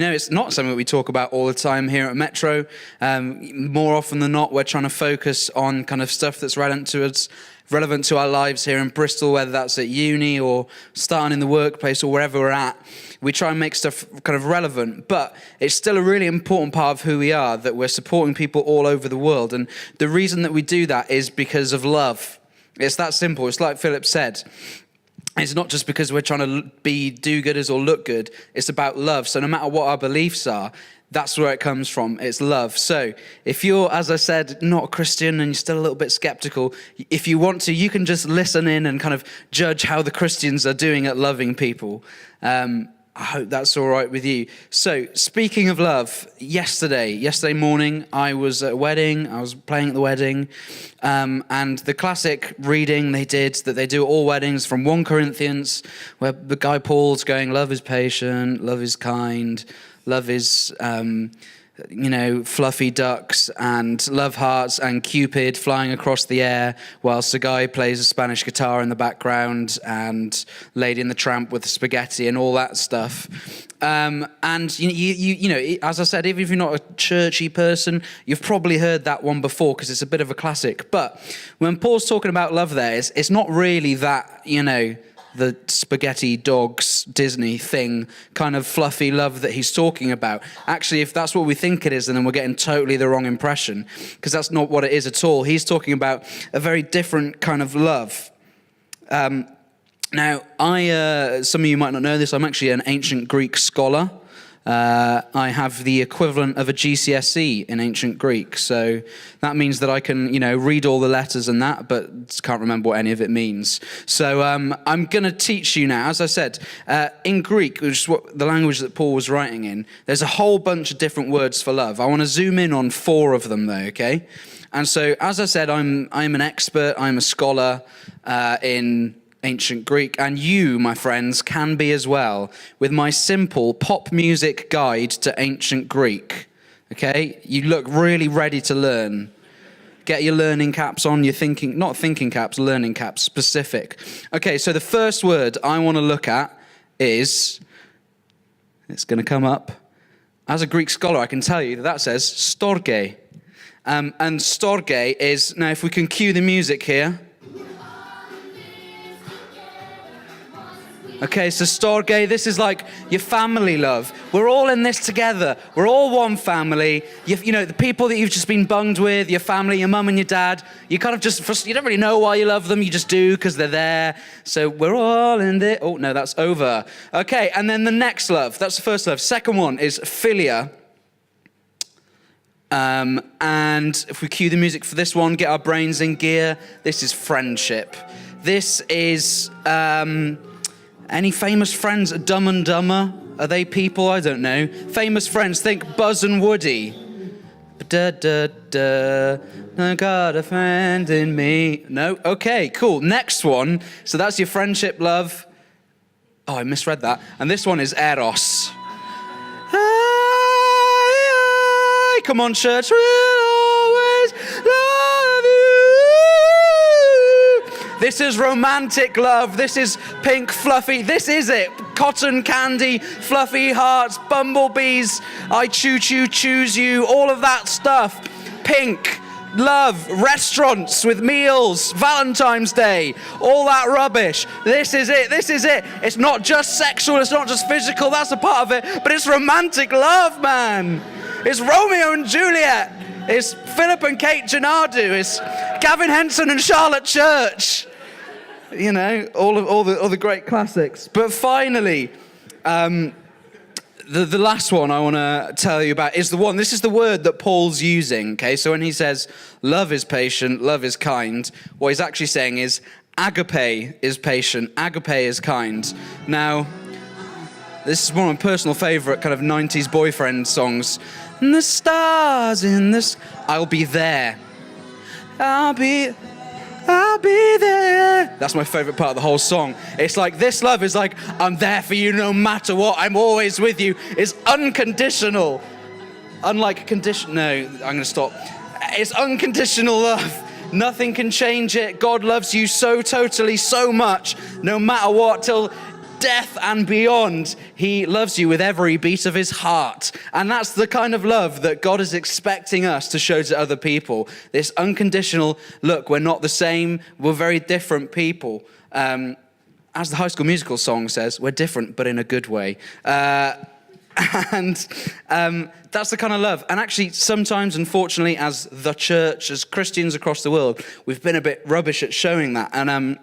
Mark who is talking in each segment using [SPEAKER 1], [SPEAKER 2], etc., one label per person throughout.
[SPEAKER 1] it's not something that we talk about all the time here at Metro. More often than not, we're trying to focus on kind of stuff that's relevant to our lives here in Bristol, whether that's at uni or starting in the workplace or wherever we're at. We try and make stuff kind of relevant, but it's still a really important part of who we are, that we're supporting people all over the world. And the reason that we do that is because of love. It's that simple. It's like Philip said. It's not just because we're trying to be do-gooders or look good. It's about love. So no matter what our beliefs are, that's where it comes from. It's love. So if you're, as I said, not a Christian and you're still a little bit skeptical, if you want to, you can just listen in and kind of judge how the Christians are doing at loving people. I hope that's all right with you. So speaking of love, yesterday morning, I was at a wedding. I was playing at the wedding. And the classic reading they do at all weddings from 1 Corinthians, where the guy Paul's going, love is patient, love is kind, love is, fluffy ducks and love hearts and Cupid flying across the air whilst a guy plays a Spanish guitar in the background and Lady and the Tramp with the spaghetti and all that stuff. And as I said, even if you're not a churchy person, you've probably heard that one before because it's a bit of a classic. But when Paul's talking about love there, it's not really that, the spaghetti dogs Disney thing kind of fluffy love that he's talking about. Actually, if that's what we think it is, then we're getting totally the wrong impression, because that's not what it is at all. He's talking about a very different kind of love. Now, some of you might not know this, I'm actually an ancient Greek scholar. I have the equivalent of a GCSE in ancient Greek, so that means that I can, read all the letters and that, but can't remember what any of it means. So I'm going to teach you now. As I said, in Greek, which is the language that Paul was writing in, there's a whole bunch of different words for love. I want to zoom in on 4 of them, though, okay? And so, as I said, I'm an expert, I'm a scholar in ancient Greek, and you, my friends, can be as well, with my simple pop music guide to ancient Greek. Okay? You look really ready to learn. Get your learning caps on, not thinking caps, learning caps, specific. Okay, so the first word I want to look at is, it's going to come up. As a Greek scholar, I can tell you that says storge. And storge is, now if we can cue the music here. Okay, so storge, this is like your family love. We're all in this together. We're all one family. The people that you've just been bunged with, your family, your mum and your dad, you kind of you don't really know why you love them. You just do because they're there. So we're all in there. Oh, no, that's over. Okay, and then the next love. That's the first love. Second one is philia. And if we cue the music for this one, get our brains in gear, this is friendship. This is... any famous friends? Dumb and Dumber? Are they people? I don't know. Famous friends. Think Buzz and Woody. I got a friend in me. No? Okay, cool. Next one. So that's your friendship, love. Oh, I misread that. And this one is Eros. Come on, church. We'll always love you. This is romantic love. This is pink, fluffy. This is it. Cotton candy, fluffy hearts, bumblebees. I choo-choo, choose you. All of that stuff. Pink, love, restaurants with meals, Valentine's Day, all that rubbish. This is it. This is it. It's not just sexual. It's not just physical. That's a part of it. But it's romantic love, man. It's Romeo and Juliet. It's Philip and Kate Gennaro. It's Gavin Henson and Charlotte Church. All the great classics. But finally, the last one I want to tell you about is this is the word that Paul's using, okay? So when he says love is patient, love is kind, what he's actually saying is agape is patient, agape is kind. Now, this is one of my personal favorite kind of 90s boyfriend songs. And the stars in this, I'll be there. I'll be there. That's my favorite part of the whole song. It's like, this love is like, I'm there for you no matter what. I'm always with you. It's unconditional. Unlike condition, no, I'm going to stop. It's unconditional love. Nothing can change it. God loves you so totally, so much, no matter what, till death and beyond. He loves you with every beat of his heart. And that's the kind of love that God is expecting us to show to other people. This unconditional, look, we're not the same, we're very different people. As the High School Musical song says, we're different, but in a good way. And that's the kind of love. And actually, sometimes, unfortunately, as the church, as Christians across the world, we've been a bit rubbish at showing that. And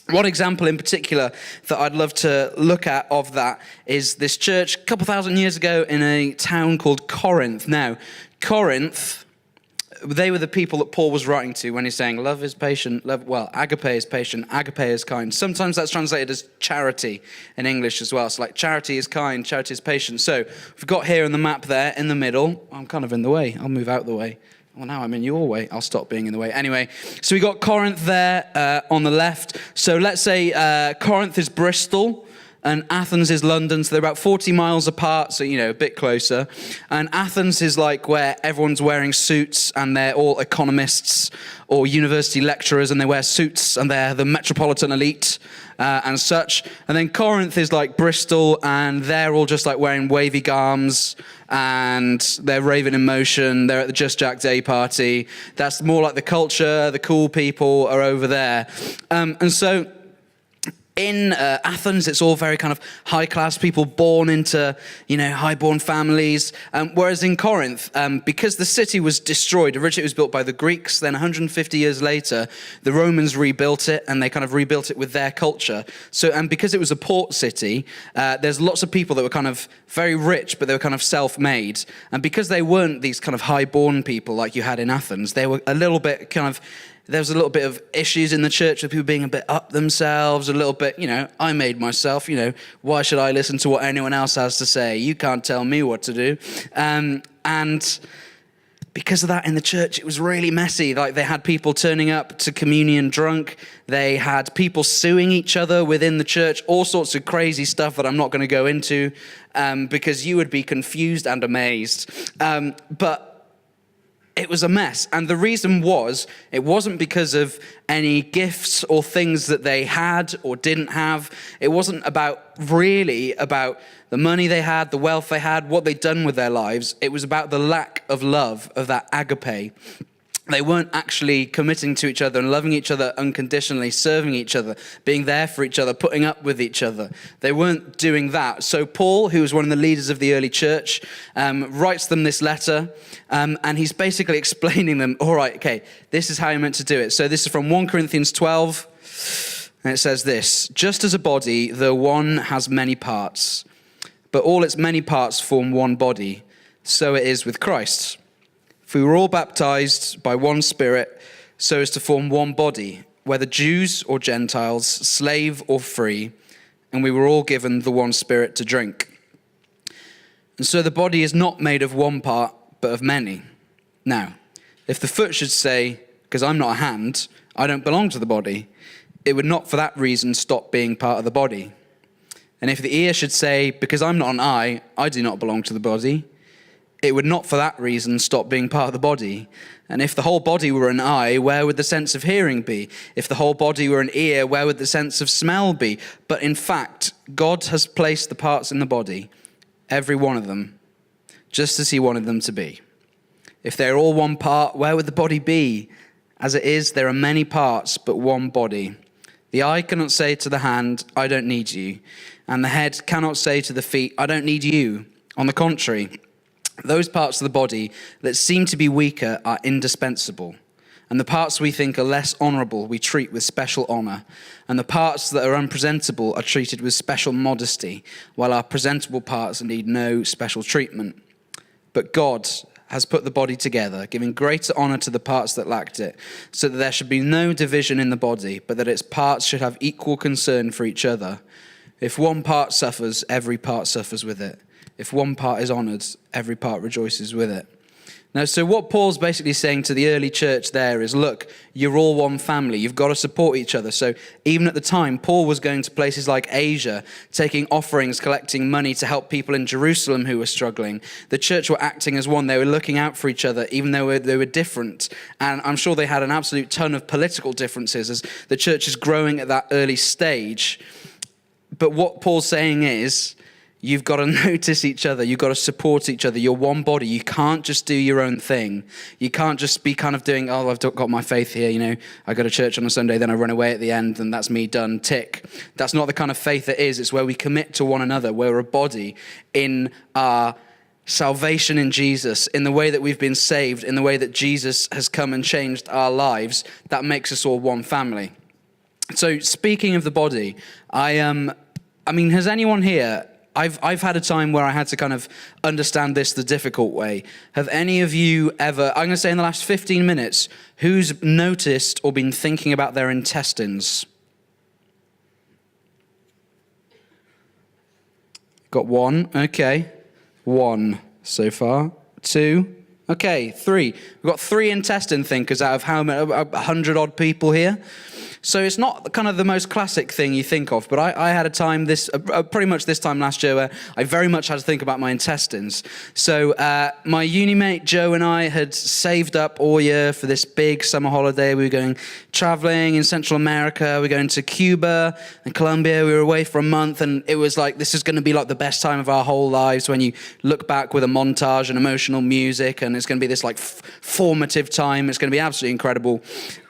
[SPEAKER 1] one example in particular that I'd love to look at of that is this church a couple thousand years ago in a town called Corinth. Now, Corinth, they were the people that Paul was writing to when he's saying, love is patient, agape is patient, agape is kind. Sometimes that's translated as charity in English as well. So like charity is kind, charity is patient. So we've got here on the map there in the middle. I'm kind of in the way. I'll move out the way. Well, now I'm in your way. I'll stop being in the way. Anyway, so we got Corinth there on the left. So let's say Corinth is Bristol and Athens is London. So they're about 40 miles apart, so, a bit closer. And Athens is like where everyone's wearing suits and they're all economists or university lecturers and they wear suits and they're the metropolitan elite and such. And then Corinth is like Bristol and they're all just like wearing wavy garms and they're raving in motion. They're at the Just Jack Day party. That's more like the culture. The cool people are over there. And so in Athens, it's all very kind of high-class people born into, high-born families. Whereas in Corinth, because the city was destroyed, originally it was built by the Greeks, then 150 years later, the Romans rebuilt it, and they kind of rebuilt it with their culture. So, and because it was a port city, there's lots of people that were kind of very rich, but they were kind of self-made. And because they weren't these kind of high-born people like you had in Athens, they were a little bit kind of, there was a little bit of issues in the church with people being a bit up themselves, a little bit, I made myself, why should I listen to what anyone else has to say? You can't tell me what to do. And because of that in the church, it was really messy. Like they had people turning up to communion drunk. They had people suing each other within the church, all sorts of crazy stuff that I'm not going to go into because you would be confused and amazed. But it was a mess. And the reason was, it wasn't because of any gifts or things that they had or didn't have. It wasn't really about the money they had, the wealth they had, what they'd done with their lives. It was about the lack of love, of that agape. They weren't actually committing to each other and loving each other unconditionally, serving each other, being there for each other, putting up with each other. They weren't doing that. So Paul, who was one of the leaders of the early church, writes them this letter, and he's basically explaining them, all right, okay, this is how you're meant to do it. So this is from 1 Corinthians 12, and it says this: just as a body, though one has many parts, but all its many parts form one body, so it is with Christ. For we were all baptized by one Spirit so as to form one body, whether Jews or Gentiles, slave or free, and we were all given the one Spirit to drink. And so the body is not made of one part, but of many. Now, if the foot should say, because I'm not a hand, I don't belong to the body, it would not for that reason stop being part of the body. And if the ear should say, because I'm not an eye, I do not belong to the body, it would not for that reason stop being part of the body. And if the whole body were an eye, where would the sense of hearing be? If the whole body were an ear, where would the sense of smell be? But in fact, God has placed the parts in the body, every one of them, just as he wanted them to be. If they're all one part, where would the body be? As it is, there are many parts, but one body. The eye cannot say to the hand, I don't need you. And the head cannot say to the feet, I don't need you. On the contrary, those parts of the body that seem to be weaker are indispensable. And the parts we think are less honorable we treat with special honor. And the parts that are unpresentable are treated with special modesty, while our presentable parts need no special treatment. But God has put the body together, giving greater honor to the parts that lacked it, so that there should be no division in the body, but that its parts should have equal concern for each other. If one part suffers, every part suffers with it. If one part is honored, every part rejoices with it. Now, so what Paul's basically saying to the early church there is, look, you're all one family. You've got to support each other. So even at the time, Paul was going to places like Asia, taking offerings, collecting money to help people in Jerusalem who were struggling. The church were acting as one. They were looking out for each other, even though they were different. And I'm sure they had an absolute ton of political differences as the church is growing at that early stage. But what Paul's saying is, you've got to notice each other. You've got to support each other. You're one body. You can't just do your own thing. You can't just be kind of doing, oh, I've got my faith here. I go to church on a Sunday, then I run away at the end, and that's me done, tick. That's not the kind of faith it is. It's where we commit to one another. We're a body in our salvation in Jesus, in the way that we've been saved, in the way that Jesus has come and changed our lives. That makes us all one family. So speaking of the body, has anyone here, I've had a time where I had to kind of understand this the difficult way. Have any of you ever, I'm going to say in the last 15 minutes, who's noticed or been thinking about their intestines? Got one, okay. One so far. Two, okay. Three. We've got 3 intestine thinkers out of how many, 100 odd people here. So it's not kind of the most classic thing you think of, but I had a time pretty much this time last year where I very much had to think about my intestines. So my uni mate Joe and I had saved up all year for this big summer holiday. We were going traveling in Central America. We were going to Cuba and Colombia. We were away for a month, and it was like, this is going to be like the best time of our whole lives when you look back with a montage and emotional music, and it's going to be this like formative time. It's going to be absolutely incredible.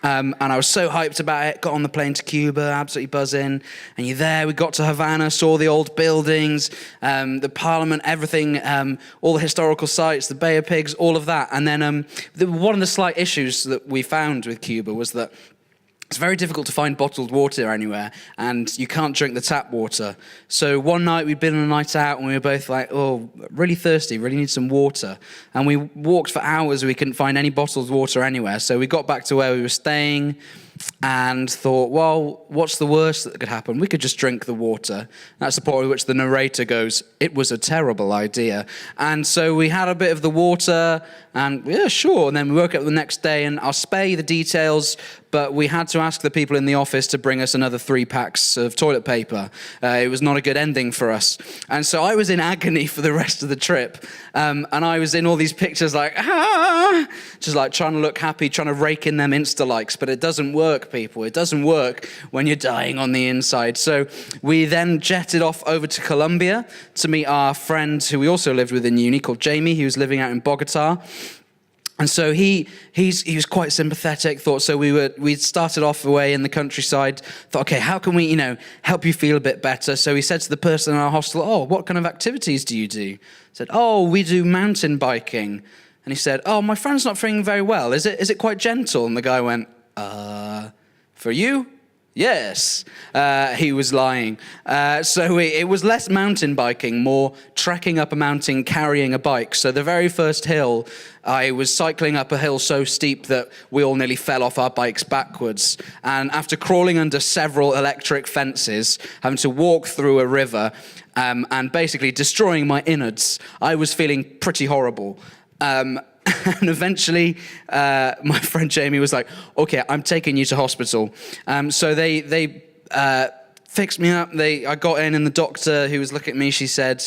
[SPEAKER 1] And I was so hyped about it. Got on the plane to Cuba, absolutely buzzing. And you're there. We got to Havana, saw the old buildings, the parliament, everything, all the historical sites, the Bay of Pigs, all of that. And then one of the slight issues that we found with Cuba was that it's very difficult to find bottled water anywhere, and you can't drink the tap water. So one night we'd been on a night out, and we were both like, oh, really thirsty, really need some water. And we walked for hours, we couldn't find any bottled water anywhere. So we got back to where we were staying and thought, well, what's the worst that could happen? We could just drink the water. That's the point at which the narrator goes, it was a terrible idea. And so we had a bit of the water, and yeah, sure. And then we woke up the next day, and I'll spare you the details, but we had to ask the people in the office to bring us another 3 packs of toilet paper. It was not a good ending for us. And so I was in agony for the rest of the trip. And I was in all these pictures like, just like trying to look happy, trying to rake in them Insta likes, but it doesn't work, people. It doesn't work when you're dying on the inside. So we then jetted off over to Colombia to meet our friend who we also lived with in uni called Jamie. He was living out in Bogota. And so he was quite sympathetic, thought, so we started off away in the countryside, thought, okay, how can we, help you feel a bit better? So he said to the person in our hostel, oh, what kind of activities do you do? He said, oh, we do mountain biking. And he said, oh, my friend's not feeling very well. Is it quite gentle? And the guy went, for you? Yes, he was lying. So it was less mountain biking, more trekking up a mountain, carrying a bike. So the very first hill, I was cycling up a hill so steep that we all nearly fell off our bikes backwards. And after crawling under several electric fences, having to walk through a river, and basically destroying my innards, I was feeling pretty horrible. And eventually, my friend Jamie was like, okay, I'm taking you to hospital. So they fixed me up. I got in, and the doctor who was looking at me, she said,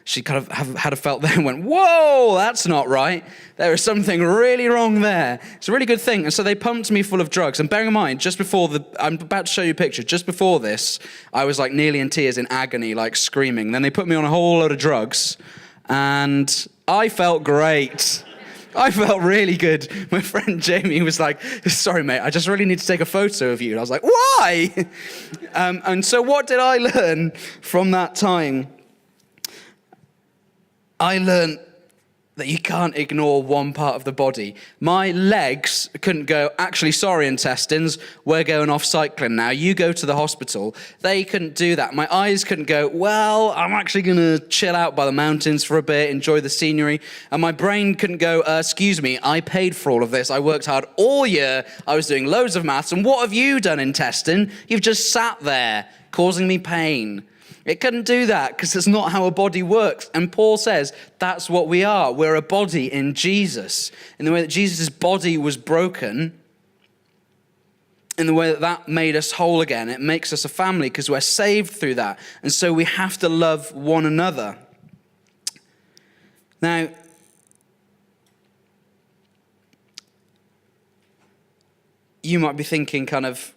[SPEAKER 1] she kind of had a felt there and went, whoa, that's not right. There is something really wrong there. It's a really good thing. And so they pumped me full of drugs. And bearing in mind, just before I'm about to show you a picture, just before this, I was like nearly in tears, in agony, like screaming. Then they put me on a whole load of drugs, and I felt great. I felt really good. My friend Jamie was like, sorry, mate, I just really need to take a photo of you. And I was like, why? And so what did I learn from that time? I learned that you can't ignore one part of the body. My legs couldn't go, actually, sorry, intestines, we're going off cycling now. You go to the hospital. They couldn't do that. My eyes couldn't go, well, I'm actually going to chill out by the mountains for a bit, enjoy the scenery. And my brain couldn't go, excuse me, I paid for all of this. I worked hard all year. I was doing loads of maths. And what have you done, intestine? You've just sat there causing me pain. It couldn't do that because it's not how a body works. And Paul says that's what we are. We're a body in Jesus. In the way that Jesus' body was broken, in the way that made us whole again, it makes us a family because we're saved through that. And so we have to love one another. Now, you might be thinking kind of,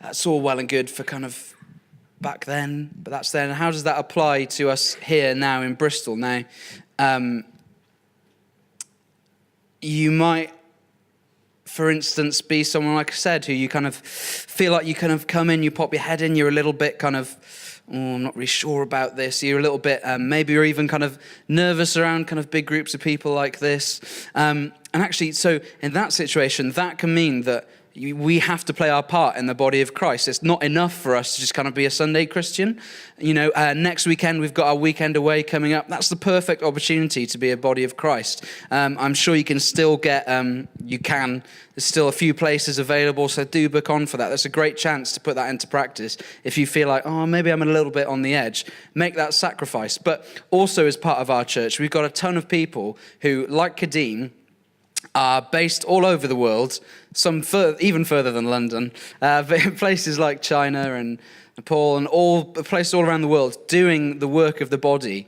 [SPEAKER 1] that's all well and good for kind of back then, but that's then. How does that apply to us here now in Bristol? Now, you might, for instance, be someone, like I said, who you kind of feel like you kind of come in, you pop your head in, you're a little bit kind of, I'm not really sure about this. You're a little bit, maybe you're even kind of nervous around kind of big groups of people like this. And actually, so in that situation, that can mean that we have to play our part in the body of Christ. It's not enough for us to just kind of be a Sunday Christian. Next weekend, we've got our weekend away coming up. That's the perfect opportunity to be a body of Christ. I'm sure you can still get, there's still a few places available, so do book on for that. That's a great chance to put that into practice. If you feel like, maybe I'm a little bit on the edge, make that sacrifice. But also as part of our church, we've got a ton of people who, like Kadeem, are based all over the world, some even further than London, but in places like China and Nepal and all places all around the world, doing the work of the body.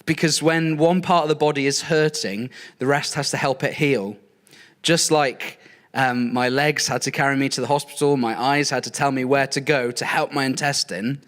[SPEAKER 1] Because when one part of the body is hurting, the rest has to help it heal. Just like my legs had to carry me to the hospital, my eyes had to tell me where to go to help my intestine.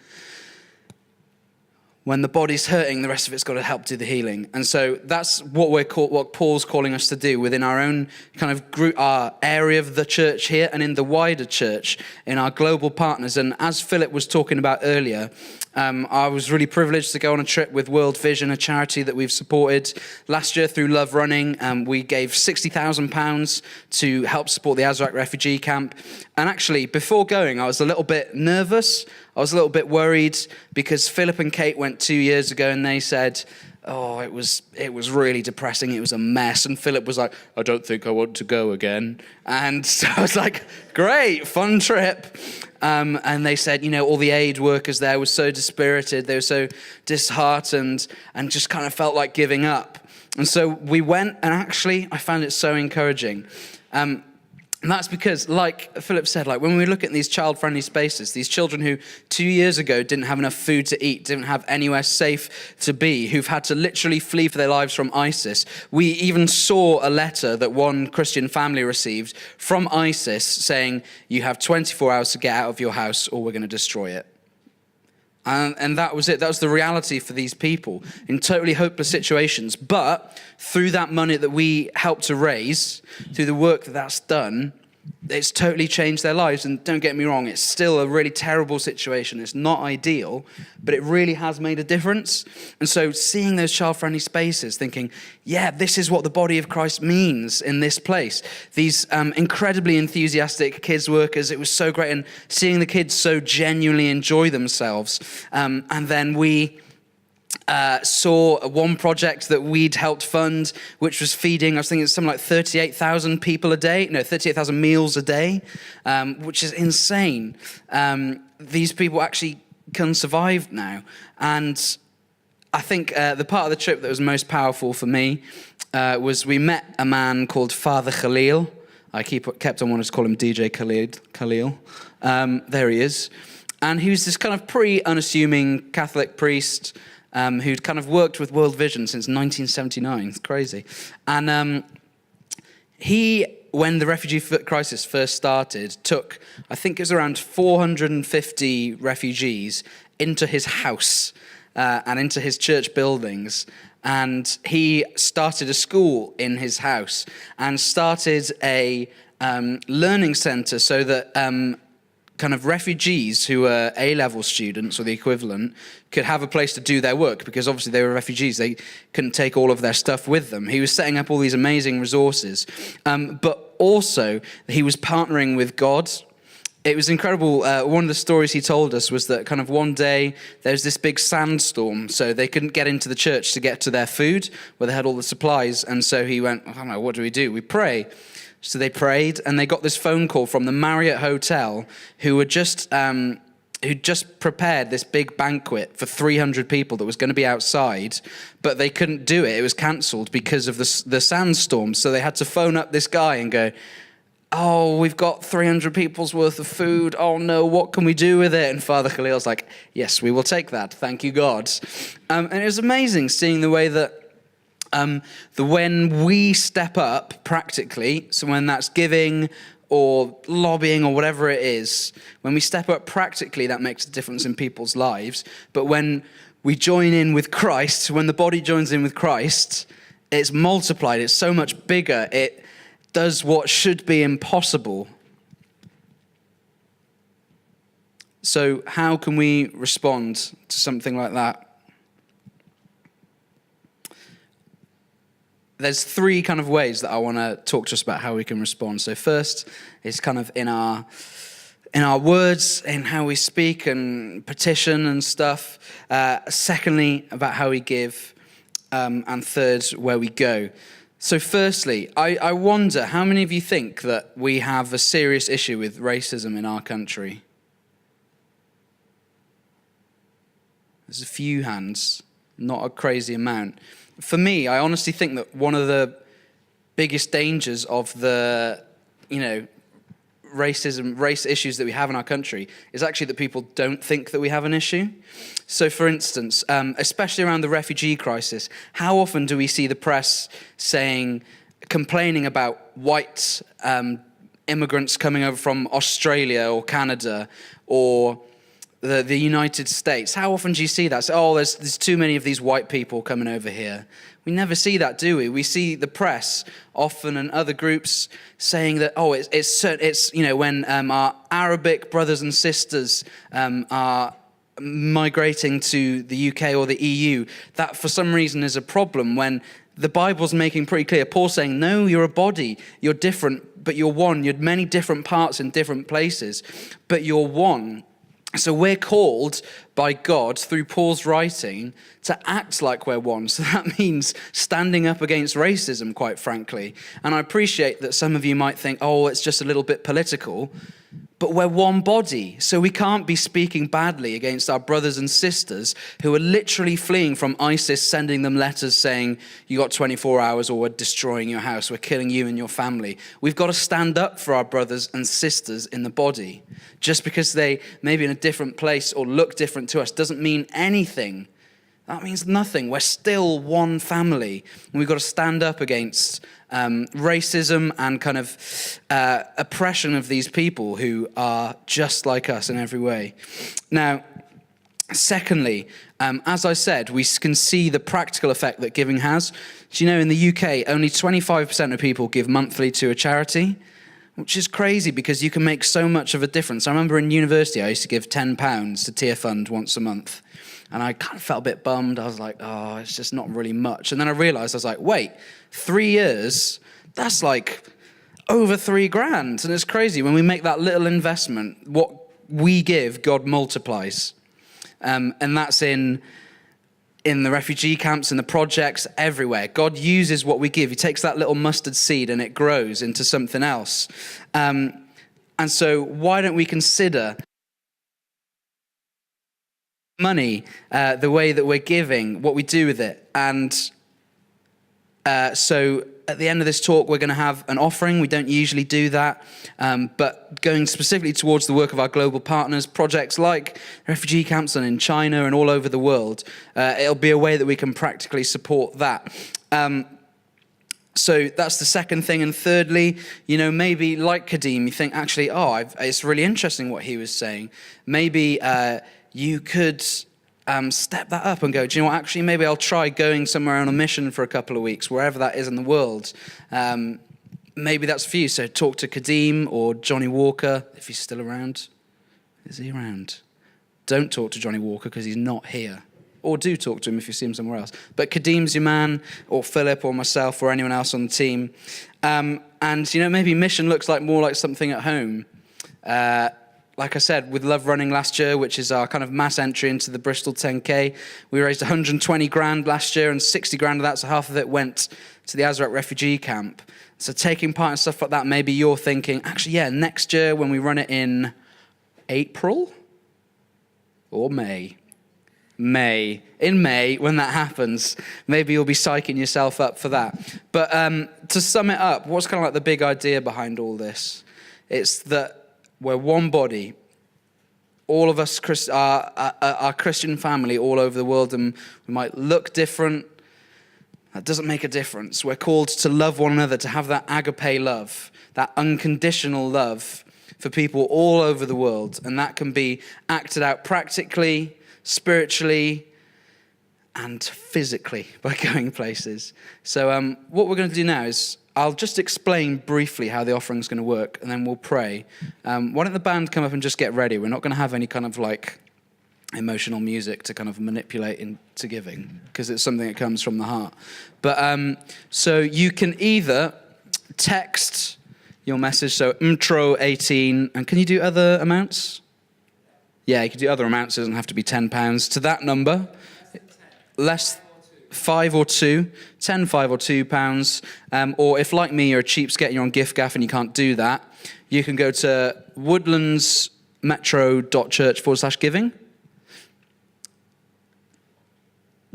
[SPEAKER 1] When the body's hurting, the rest of it's got to help do the healing. And so that's what Paul's calling us to do within our own kind of group, our area of the church here and in the wider church, in our global partners. And as Philip was talking about earlier, I was really privileged to go on a trip with World Vision, a charity that we've supported last year through Love Running. We gave £60,000 to help support the Azraq refugee camp. And actually, before going, I was a little bit nervous. I was a little bit worried because Philip and Kate went 2 years ago and they said, it was really depressing. It was a mess. And Philip was like, I don't think I want to go again. And so I was like, great, fun trip. And they said, all the aid workers there were so dispirited. They were so disheartened and just kind of felt like giving up. And so we went, and actually I found it so encouraging. And that's because, like Philip said, when we look at these child-friendly spaces, these children who 2 years ago didn't have enough food to eat, didn't have anywhere safe to be, who've had to literally flee for their lives from ISIS. We even saw a letter that one Christian family received from ISIS saying, you have 24 hours to get out of your house or we're going to destroy it. And that was it. That was the reality for these people in totally hopeless situations. But through that money that we helped to raise, through the work that's done, it's totally changed their lives. And don't get me wrong, it's still a really terrible situation. It's not ideal, but it really has made a difference. And so seeing those child-friendly spaces, thinking, this is what the body of Christ means in this place. These incredibly enthusiastic kids workers, it was so great. And seeing the kids so genuinely enjoy themselves. And then we saw one project that we'd helped fund, which was feeding, I was thinking it's something like 38,000 people a day, 38,000 meals a day, which is insane. These people actually can survive now. And I think the part of the trip that was most powerful for me was we met a man called Father Khalil. I kept on wanting to call him DJ Khalil. There he is. And he was this kind of unassuming Catholic priest who'd kind of worked with World Vision since 1979. It's crazy. And when the refugee crisis first started, took, I think it was around 450 refugees into his house and into his church buildings. And he started a school in his house and started a learning center so that kind of refugees who were A-level students or the equivalent could have a place to do their work, because obviously they were refugees. They couldn't take all of their stuff with them. He was setting up all these amazing resources. But also he was partnering with God. It was incredible. One of the stories he told us was that kind of one day there was this big sandstorm, so they couldn't get into the church to get to their food where they had all the supplies. And so he went, I don't know, what do? We pray. So they prayed, and they got this phone call from the Marriott Hotel, who who'd just prepared this big banquet for 300 people that was going to be outside, but they couldn't do it. It was cancelled because of the sandstorm. So they had to phone up this guy and go, we've got 300 people's worth of food. Oh no, what can we do with it? And Father Khalil's like, yes, we will take that. Thank you, God. And it was amazing seeing the way that when we step up practically, so when that's giving or lobbying or whatever it is, when we step up practically, that makes a difference in people's lives. But when we join in with Christ, when the body joins in with Christ, it's multiplied. It's so much bigger. It does what should be impossible. So how can we respond to something like that? There's three kind of ways that I want to talk to us about how we can respond. So first is kind of in our words, in how we speak and petition and stuff. Secondly, about how we give. And third, where we go. So firstly, I wonder, how many of you think that we have a serious issue with racism in our country? There's a few hands, not a crazy amount. For me, I honestly think that one of the biggest dangers of the, race issues that we have in our country is actually that people don't think that we have an issue. So, for instance, especially around the refugee crisis, how often do we see the press complaining about white immigrants coming over from Australia or Canada or the United States? How often do you see that? So, there's too many of these white people coming over here. We never see that, do we? We see the press often and other groups saying that, it's when our Arabic brothers and sisters are migrating to the UK or the EU, that for some reason is a problem, when the Bible's making pretty clear. Paul's saying, no, you're a body, you're different, but you're one. You're many different parts in different places, but you're one. So we're called by God through Paul's writing to act like we're one. So that means standing up against racism, quite frankly. And I appreciate that some of you might think, it's just a little bit political. But we're one body, so we can't be speaking badly against our brothers and sisters who are literally fleeing from ISIS, sending them letters saying, you got 24 hours or we're destroying your house, we're killing you and your family. We've got to stand up for our brothers and sisters in the body. Just because they may be in a different place or look different to us doesn't mean anything. That means nothing. We're still one family. And we've got to stand up against racism and kind of oppression of these people who are just like us in every way. Now, secondly, as I said, we can see the practical effect that giving has. Do you know, in the UK, only 25% of people give monthly to a charity, which is crazy because you can make so much of a difference. I remember in university, I used to give £10 to Tier Fund once a month. And I kind of felt a bit bummed. I was like, it's just not really much. And then I realized, I was like, wait, 3 years, that's like over $3,000. And it's crazy. When we make that little investment, what we give, God multiplies. And that's in the refugee camps, in the projects, everywhere. God uses what we give. He takes that little mustard seed and it grows into something else. And so why don't we consider money, the way that we're giving, what we do with it? And so at the end of this talk, we're going to have an offering. We don't usually do that, but going specifically towards the work of our global partners, projects like refugee camps and in China and all over the world, it'll be a way that we can practically support that. So that's the second thing. And thirdly, maybe like Kadeem, you think actually, it's really interesting what he was saying. Maybe you could step that up and go, do you know what, actually, maybe I'll try going somewhere on a mission for a couple of weeks, wherever that is in the world. Maybe that's for you. So talk to Kadeem or Johnny Walker, if he's still around. Is he around? Don't talk to Johnny Walker because he's not here. Or do talk to him if you see him somewhere else. But Kadeem's your man, or Philip, or myself, or anyone else on the team. And, maybe mission looks more like something at home. Like I said, with Love Running last year, which is our kind of mass entry into the Bristol 10K, we raised 120 grand last year, and 60 grand of that, so half of it went to the Azraq refugee camp. So taking part in stuff like that, maybe you're thinking, actually, next year when we run it in April or May. In May, when that happens, maybe you'll be psyching yourself up for that. But to sum it up, what's kind of like the big idea behind all this? It's that we're one body. All of us are Christian family all over the world, and we might look different. That doesn't make a difference. We're called to love one another, to have that agape love, that unconditional love for people all over the world. And that can be acted out practically, spiritually, and physically by going places. So what we're going to do now is I'll just explain briefly how the offering's going to work, and then we'll pray. Why don't the band come up and just get ready? We're not going to have any kind of like emotional music to kind of manipulate into giving, because it's something that comes from the heart. But so you can either text your message, so intro 18, and can you do other amounts? Yeah, you can do other amounts. It doesn't have to be £10 to that number. Less 5 or 2, 10, 5 or £2. Or if, like me, you're a cheapskate and you're on gift-gaff and you can't do that, you can go to woodlandsmetro.church/giving.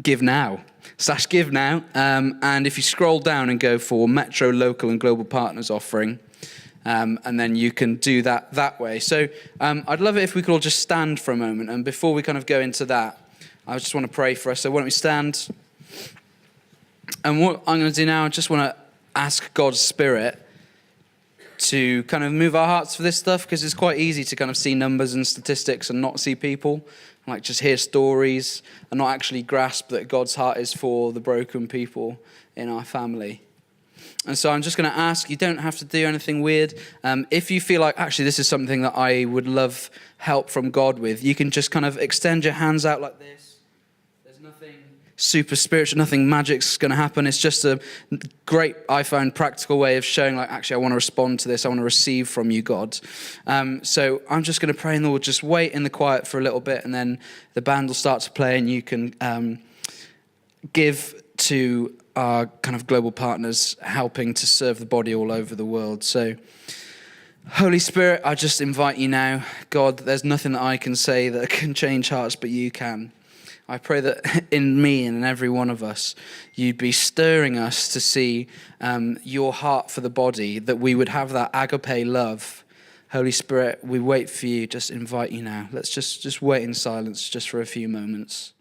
[SPEAKER 1] Give now. /give now. And if you scroll down and go for Metro, Local and Global Partners offering, and then you can do that way. So I'd love it if we could all just stand for a moment. And before we kind of go into that, I just want to pray for us. So why don't we stand? And what I'm going to do now, I just want to ask God's Spirit to kind of move our hearts for this stuff, because it's quite easy to kind of see numbers and statistics and not see people, like just hear stories and not actually grasp that God's heart is for the broken people in our family. And so I'm just going to ask, you don't have to do anything weird. If you feel like, actually, this is something that I would love help from God with, you can just kind of extend your hands out like this. There's nothing super spiritual, nothing magic's going to happen. It's just a great, I find, practical way of showing, like, actually, I want to respond to this. I want to receive from you, God. So I'm just going to pray, and then we'll just wait in the quiet for a little bit, and then the band will start to play, and you can give to our kind of global partners helping to serve the body all over the world. So, Holy Spirit, I just invite you now. God, there's nothing that I can say that can change hearts, but you can. I pray that in me and in every one of us, you'd be stirring us to see your heart for the body, that we would have that agape love. Holy Spirit, we wait for you. Just invite you now. Let's just wait in silence just for a few moments.